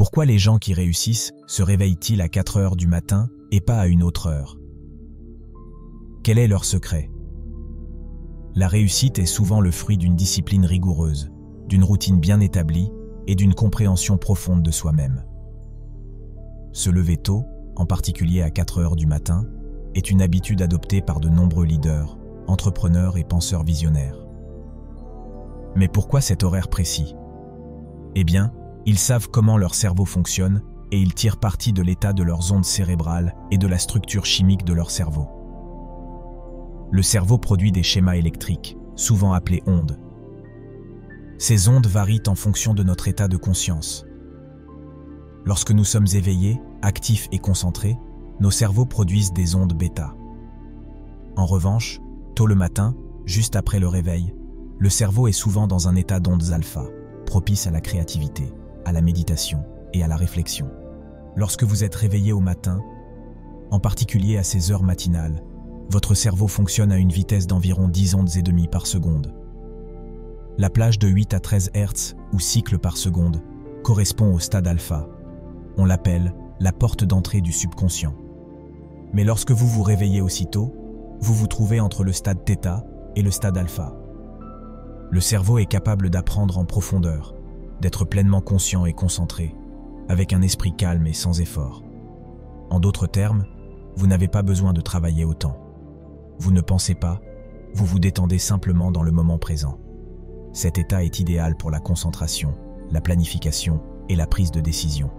Pourquoi les gens qui réussissent se réveillent-ils à 4 heures du matin et pas à une autre heure? Quel est leur secret? La réussite est souvent le fruit d'une discipline rigoureuse, d'une routine bien établie et d'une compréhension profonde de soi-même. Se lever tôt, en particulier à 4 heures du matin, est une habitude adoptée par de nombreux leaders, entrepreneurs et penseurs visionnaires. Mais pourquoi cet horaire précis? Eh bien, ils savent comment leur cerveau fonctionne et ils tirent parti de l'état de leurs ondes cérébrales et de la structure chimique de leur cerveau. Le cerveau produit des schémas électriques, souvent appelés ondes. Ces ondes varient en fonction de notre état de conscience. Lorsque nous sommes éveillés, actifs et concentrés, nos cerveaux produisent des ondes bêta. En revanche, tôt le matin, juste après le réveil, le cerveau est souvent dans un état d'ondes alpha, propice à la créativité, à la méditation et à la réflexion. Lorsque vous êtes réveillé au matin, en particulier à ces heures matinales, votre cerveau fonctionne à une vitesse d'environ 10 ondes et demie par seconde. La plage de 8 à 13 Hz ou cycles par seconde correspond au stade alpha. On l'appelle la porte d'entrée du subconscient. Mais lorsque vous vous réveillez aussitôt, vous vous trouvez entre le stade θ et le stade alpha. Le cerveau est capable d'apprendre en profondeur, d'être pleinement conscient et concentré, avec un esprit calme et sans effort. En d'autres termes, vous n'avez pas besoin de travailler autant. Vous ne pensez pas, vous vous détendez simplement dans le moment présent. Cet état est idéal pour la concentration, la planification et la prise de décision.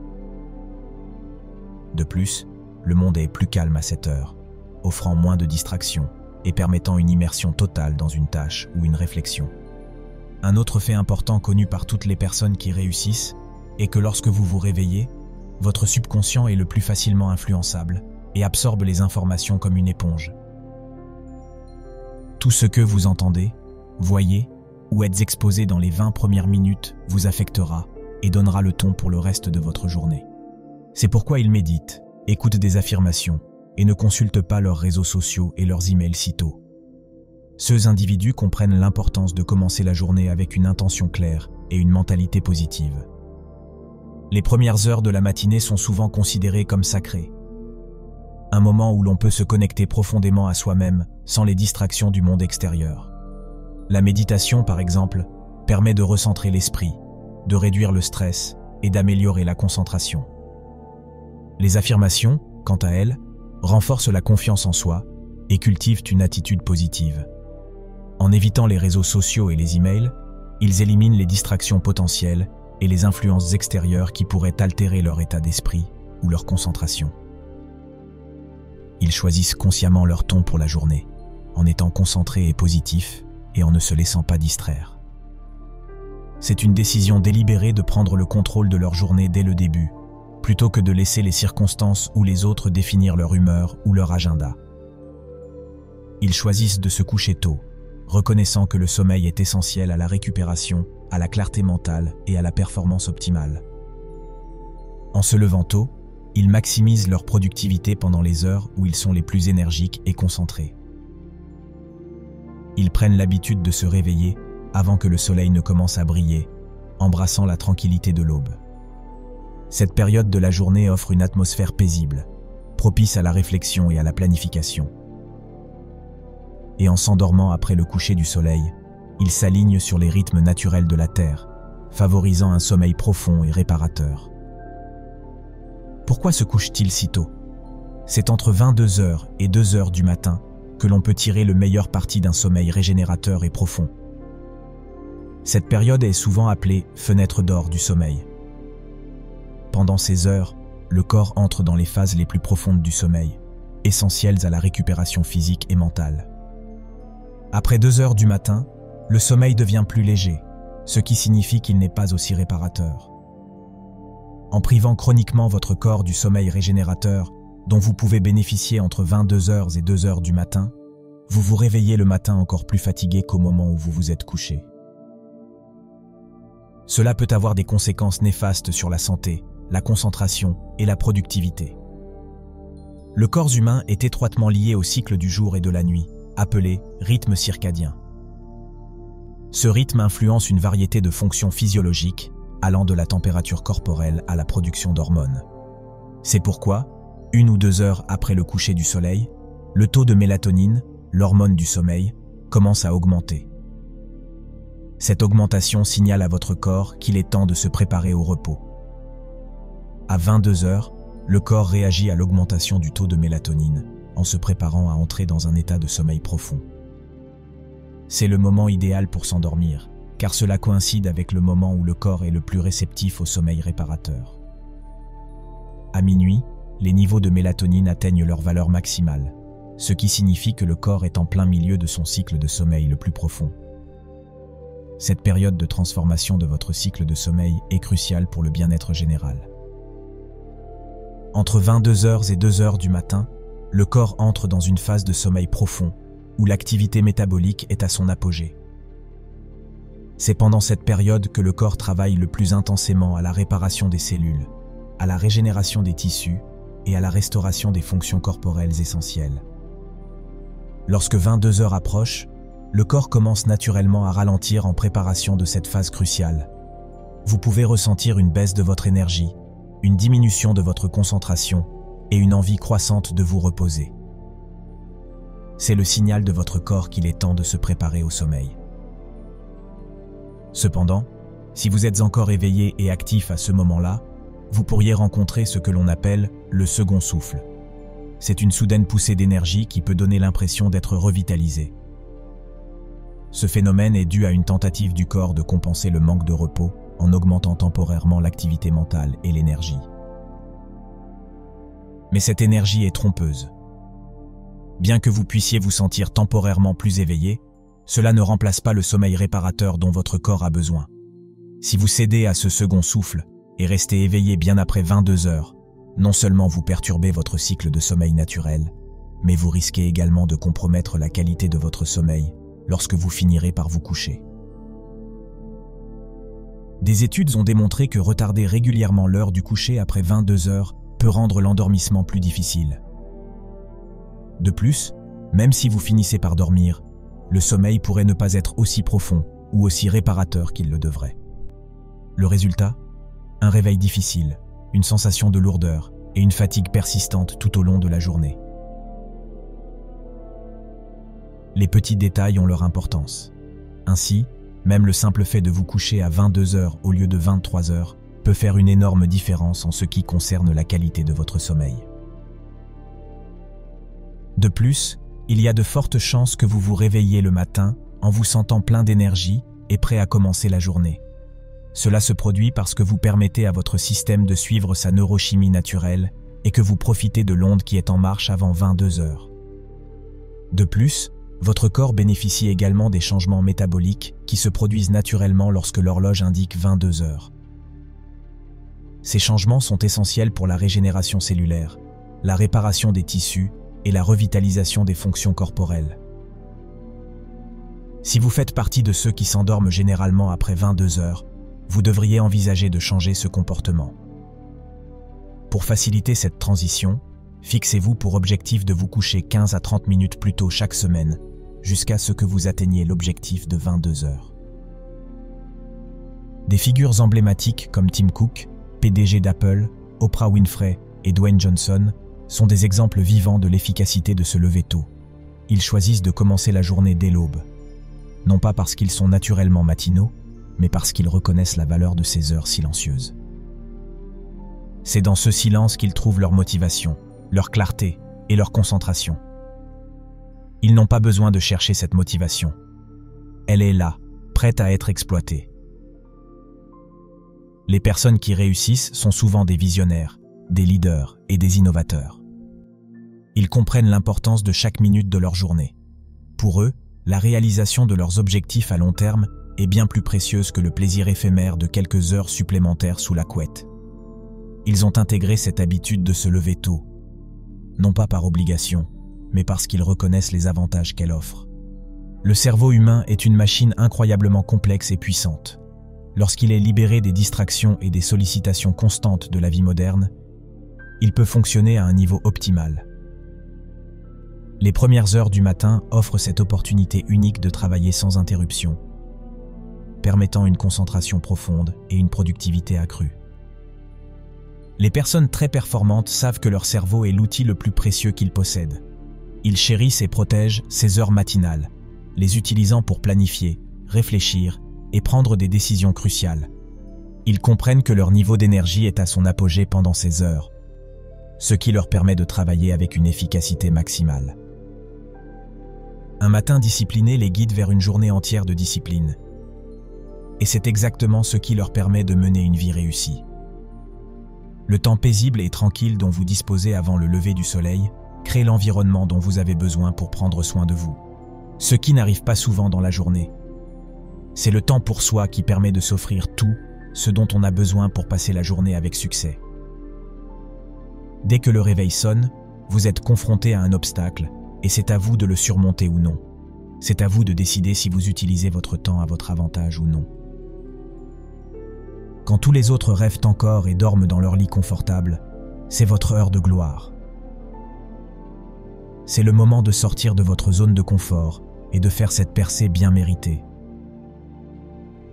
De plus, le monde est plus calme à cette heure, offrant moins de distractions et permettant une immersion totale dans une tâche ou une réflexion. Un autre fait important connu par toutes les personnes qui réussissent est que lorsque vous vous réveillez, votre subconscient est le plus facilement influençable et absorbe les informations comme une éponge. Tout ce que vous entendez, voyez ou êtes exposé dans les 20 premières minutes vous affectera et donnera le ton pour le reste de votre journée. C'est pourquoi ils méditent, écoutent des affirmations et ne consultent pas leurs réseaux sociaux et leurs emails sitôt. Ces individus comprennent l'importance de commencer la journée avec une intention claire et une mentalité positive. Les premières heures de la matinée sont souvent considérées comme sacrées. Un moment où l'on peut se connecter profondément à soi-même sans les distractions du monde extérieur. La méditation, par exemple, permet de recentrer l'esprit, de réduire le stress et d'améliorer la concentration. Les affirmations, quant à elles, renforcent la confiance en soi et cultivent une attitude positive. En évitant les réseaux sociaux et les emails, ils éliminent les distractions potentielles et les influences extérieures qui pourraient altérer leur état d'esprit ou leur concentration. Ils choisissent consciemment leur ton pour la journée, en étant concentrés et positifs et en ne se laissant pas distraire. C'est une décision délibérée de prendre le contrôle de leur journée dès le début, plutôt que de laisser les circonstances ou les autres définir leur humeur ou leur agenda. Ils choisissent de se coucher tôt, reconnaissant que le sommeil est essentiel à la récupération, à la clarté mentale et à la performance optimale. En se levant tôt, ils maximisent leur productivité pendant les heures où ils sont les plus énergiques et concentrés. Ils prennent l'habitude de se réveiller avant que le soleil ne commence à briller, embrassant la tranquillité de l'aube. Cette période de la journée offre une atmosphère paisible, propice à la réflexion et à la planification. Et en s'endormant après le coucher du soleil, ils s'alignent sur les rythmes naturels de la Terre, favorisant un sommeil profond et réparateur. Pourquoi se couche-t-il si tôt? C'est entre 22 heures et 2 heures du matin que l'on peut tirer le meilleur parti d'un sommeil régénérateur et profond. Cette période est souvent appelée « fenêtre d'or du sommeil ». Pendant ces heures, le corps entre dans les phases les plus profondes du sommeil, essentielles à la récupération physique et mentale. Après 2 heures du matin, le sommeil devient plus léger, ce qui signifie qu'il n'est pas aussi réparateur. En privant chroniquement votre corps du sommeil régénérateur dont vous pouvez bénéficier entre 22 heures et 2 heures du matin, vous vous réveillez le matin encore plus fatigué qu'au moment où vous vous êtes couché. Cela peut avoir des conséquences néfastes sur la santé, la concentration et la productivité. Le corps humain est étroitement lié au cycle du jour et de la nuit, appelé rythme circadien. Ce rythme influence une variété de fonctions physiologiques, allant de la température corporelle à la production d'hormones. C'est pourquoi, 1 ou 2 heures après le coucher du soleil, le taux de mélatonine, l'hormone du sommeil, commence à augmenter. Cette augmentation signale à votre corps qu'il est temps de se préparer au repos. À 22 heures, le corps réagit à l'augmentation du taux de mélatonine en se préparant à entrer dans un état de sommeil profond. C'est le moment idéal pour s'endormir, car cela coïncide avec le moment où le corps est le plus réceptif au sommeil réparateur. À minuit, les niveaux de mélatonine atteignent leur valeur maximale, ce qui signifie que le corps est en plein milieu de son cycle de sommeil le plus profond. Cette période de transformation de votre cycle de sommeil est cruciale pour le bien-être général. Entre 22 heures et 2 heures du matin, le corps entre dans une phase de sommeil profond, où l'activité métabolique est à son apogée. C'est pendant cette période que le corps travaille le plus intensément à la réparation des cellules, à la régénération des tissus et à la restauration des fonctions corporelles essentielles. Lorsque 22 heures approchent, le corps commence naturellement à ralentir en préparation de cette phase cruciale. Vous pouvez ressentir une baisse de votre énergie, une diminution de votre concentration et une envie croissante de vous reposer. C'est le signal de votre corps qu'il est temps de se préparer au sommeil. Cependant, si vous êtes encore éveillé et actif à ce moment-là, vous pourriez rencontrer ce que l'on appelle le second souffle. C'est une soudaine poussée d'énergie qui peut donner l'impression d'être revitalisé. Ce phénomène est dû à une tentative du corps de compenser le manque de repos en augmentant temporairement l'activité mentale et l'énergie. Mais cette énergie est trompeuse. Bien que vous puissiez vous sentir temporairement plus éveillé, cela ne remplace pas le sommeil réparateur dont votre corps a besoin. Si vous cédez à ce second souffle et restez éveillé bien après 22 heures, non seulement vous perturbez votre cycle de sommeil naturel, mais vous risquez également de compromettre la qualité de votre sommeil lorsque vous finirez par vous coucher. Des études ont démontré que retarder régulièrement l'heure du coucher après 22 heures peut rendre l'endormissement plus difficile. De plus, même si vous finissez par dormir, le sommeil pourrait ne pas être aussi profond ou aussi réparateur qu'il le devrait. Le résultat ? Un réveil difficile, une sensation de lourdeur et une fatigue persistante tout au long de la journée. Les petits détails ont leur importance. Ainsi, même le simple fait de vous coucher à 22 heures au lieu de 23 heures peut faire une énorme différence en ce qui concerne la qualité de votre sommeil. De plus, il y a de fortes chances que vous vous réveilliez le matin en vous sentant plein d'énergie et prêt à commencer la journée. Cela se produit parce que vous permettez à votre système de suivre sa neurochimie naturelle et que vous profitez de l'onde qui est en marche avant 22 heures. De plus, votre corps bénéficie également des changements métaboliques qui se produisent naturellement lorsque l'horloge indique 22 heures. Ces changements sont essentiels pour la régénération cellulaire, la réparation des tissus et la revitalisation des fonctions corporelles. Si vous faites partie de ceux qui s'endorment généralement après 22 heures, vous devriez envisager de changer ce comportement. Pour faciliter cette transition, fixez-vous pour objectif de vous coucher 15 à 30 minutes plus tôt chaque semaine, jusqu'à ce que vous atteigniez l'objectif de 22 heures. Des figures emblématiques comme Tim Cook, PDG d'Apple, Oprah Winfrey et Dwayne Johnson sont des exemples vivants de l'efficacité de se lever tôt. Ils choisissent de commencer la journée dès l'aube, non pas parce qu'ils sont naturellement matinaux, mais parce qu'ils reconnaissent la valeur de ces heures silencieuses. C'est dans ce silence qu'ils trouvent leur motivation, leur clarté et leur concentration. Ils n'ont pas besoin de chercher cette motivation. Elle est là, prête à être exploitée. Les personnes qui réussissent sont souvent des visionnaires, des leaders et des innovateurs. Ils comprennent l'importance de chaque minute de leur journée. Pour eux, la réalisation de leurs objectifs à long terme est bien plus précieuse que le plaisir éphémère de quelques heures supplémentaires sous la couette. Ils ont intégré cette habitude de se lever tôt, non pas par obligation, mais parce qu'ils reconnaissent les avantages qu'elle offre. Le cerveau humain est une machine incroyablement complexe et puissante. Lorsqu'il est libéré des distractions et des sollicitations constantes de la vie moderne, il peut fonctionner à un niveau optimal. Les premières heures du matin offrent cette opportunité unique de travailler sans interruption. permettant une concentration profonde et une productivité accrue. Les personnes très performantes savent que leur cerveau est l'outil le plus précieux qu'ils possèdent. Ils chérissent et protègent ces heures matinales, les utilisant pour planifier, réfléchir et prendre des décisions cruciales. Ils comprennent que leur niveau d'énergie est à son apogée pendant ces heures, ce qui leur permet de travailler avec une efficacité maximale. Un matin discipliné les guide vers une journée entière de discipline. Et c'est exactement ce qui leur permet de mener une vie réussie. Le temps paisible et tranquille dont vous disposez avant le lever du soleil crée l'environnement dont vous avez besoin pour prendre soin de vous, ce qui n'arrive pas souvent dans la journée. C'est le temps pour soi qui permet de s'offrir tout ce dont on a besoin pour passer la journée avec succès. Dès que le réveil sonne, vous êtes confronté à un obstacle et c'est à vous de le surmonter ou non. C'est à vous de décider si vous utilisez votre temps à votre avantage ou non. Quand tous les autres rêvent encore et dorment dans leur lit confortable, c'est votre heure de gloire. C'est le moment de sortir de votre zone de confort et de faire cette percée bien méritée.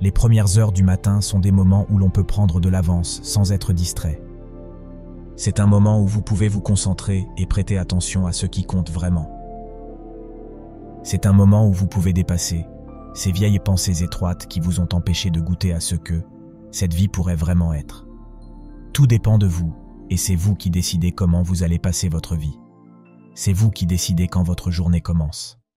Les premières heures du matin sont des moments où l'on peut prendre de l'avance sans être distrait. C'est un moment où vous pouvez vous concentrer et prêter attention à ce qui compte vraiment. C'est un moment où vous pouvez dépasser ces vieilles pensées étroites qui vous ont empêché de goûter à ce que cette vie pourrait vraiment être. Tout dépend de vous, et c'est vous qui décidez comment vous allez passer votre vie. C'est vous qui décidez quand votre journée commence.